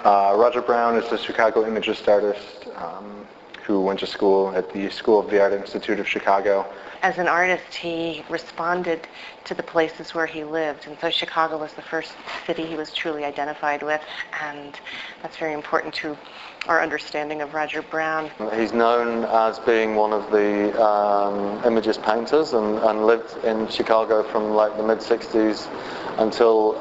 Roger Brown is a Chicago Imagist artist who went to school at the School of the Art Institute of Chicago. As an artist, he responded to the places where he lived, and so Chicago was the first city he was truly identified with, and that's very important to our understanding of Roger Brown. He's known as being one of the Imagist painters and lived in Chicago from like the mid-60s until,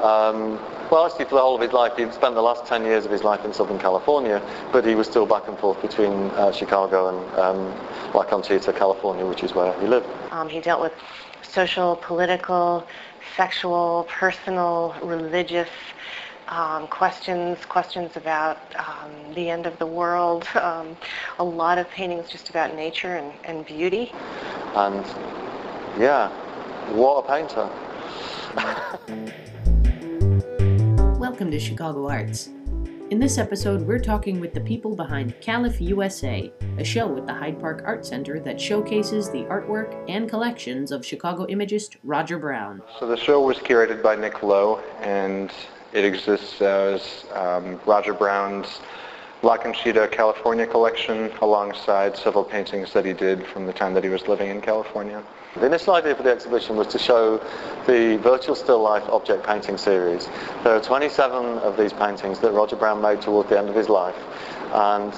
well, actually for the whole of his life. He spent the last 10 years of his life in Southern California, but he was still back and forth between Chicago and La Conchita, California, which is where he lived. He dealt with social, political, sexual, personal, religious questions about the end of the world, a lot of paintings just about nature and beauty. And yeah, what a painter. Welcome to Chicago Arts. In this episode, we're talking with the people behind Calif USA, a show at the Hyde Park Art Center that showcases the artwork and collections of Chicago Imagist Roger Brown. So the show was curated by Lowe, and it exists as Roger Brown's La Conchita, California collection, alongside several paintings that he did from the time that he was living in California. The initial idea for the exhibition was to show the virtual still life object painting series. There are 27 of these paintings that Roger Brown made towards the end of his life, and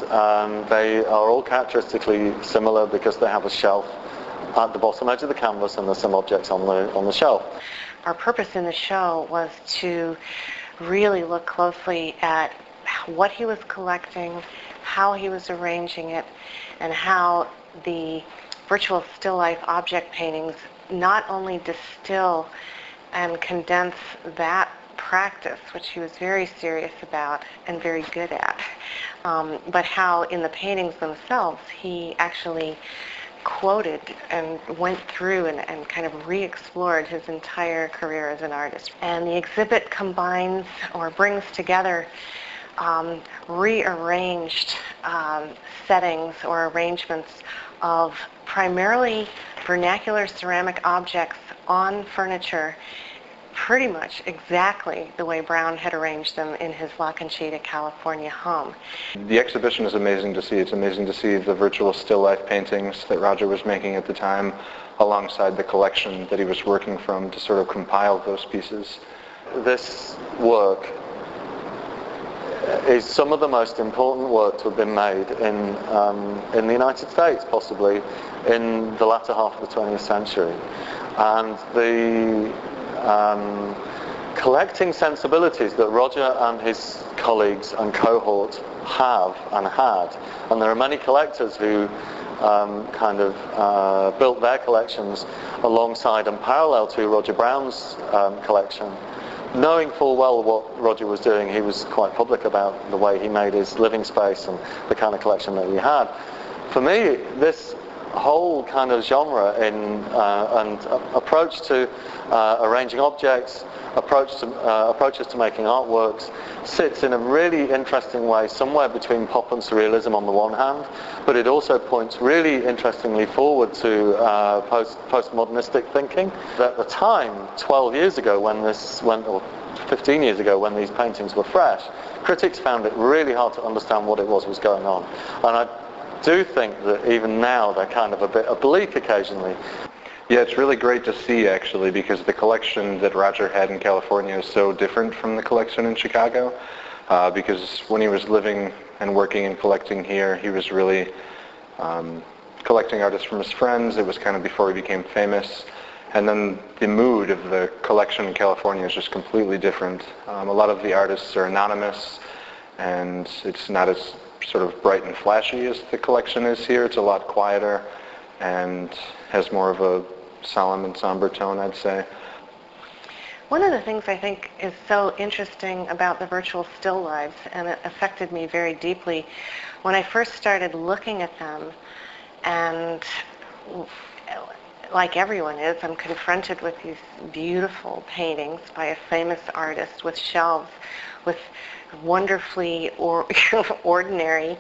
they are all characteristically similar because they have a shelf at the bottom edge of the canvas and there's some objects on the shelf. Our purpose in the show was to really look closely at what he was collecting, how he was arranging it, and how the virtual still life object paintings not only distill and condense that practice, which he was very serious about and very good at, but how in the paintings themselves he actually quoted and went through and kind of re-explored his entire career as an artist. And the exhibit combines or brings together rearranged settings or arrangements of primarily vernacular ceramic objects on furniture, pretty much exactly the way Brown had arranged them in his La Conchita, California home. The exhibition is amazing to see. It's amazing to see the virtual still life paintings that Roger was making at the time, alongside the collection that he was working from to sort of compile those pieces. This work is some of the most important work to have been made in the United States, possibly, in the latter half of the 20th century. And the collecting sensibilities that Roger and his colleagues and cohort have and had, and there are many collectors who built their collections alongside and parallel to Roger Brown's collection. Knowing full well what Roger was doing, he was quite public about the way he made his living space and the kind of collection that he had. For me, this whole kind of genre and approach to arranging objects, approaches to making artworks, sits in a really interesting way somewhere between pop and surrealism on the one hand, but it also points really interestingly forward to postmodernistic thinking. At the time, 12 years ago when this went, or 15 years ago when these paintings were fresh, critics found it really hard to understand what it was going on. And I do think that even now they're kind of a bit oblique occasionally. Yeah, it's really great to see, actually, because the collection that Roger had in California is so different from the collection in Chicago, because when he was living and working and collecting here, he was really collecting artists from his friends. It was kind of before he became famous. And then the mood of the collection in California is just completely different. A lot of the artists are anonymous, and it's not as sort of bright and flashy as the collection is here. It's a lot quieter and has more of a solemn and somber tone, I'd say. One of the things I think is so interesting about the virtual still lives, and it affected me very deeply when I first started looking at them, and like everyone is, I'm confronted with these beautiful paintings by a famous artist with shelves with wonderfully ordinary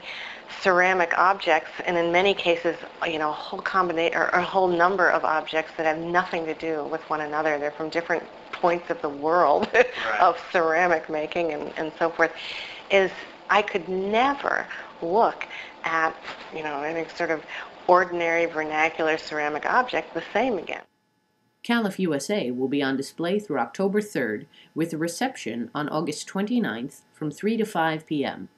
ceramic objects, and in many cases, a whole combination or a whole number of objects that have nothing to do with one another. They're from different points of the world of ceramic making and so forth. is I could never look at, any sort of ordinary vernacular ceramic object the same again. Calif USA will be on display through October 3rd with a reception on August 29th from 3 to 5 p.m.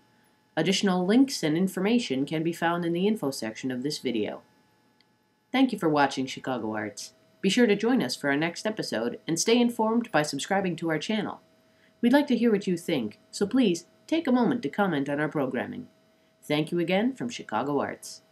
Additional links and information can be found in the info section of this video. Thank you for watching Chicago Arts. Be sure to join us for our next episode and stay informed by subscribing to our channel. We'd like to hear what you think, so please take a moment to comment on our programming. Thank you again from Chicago Arts.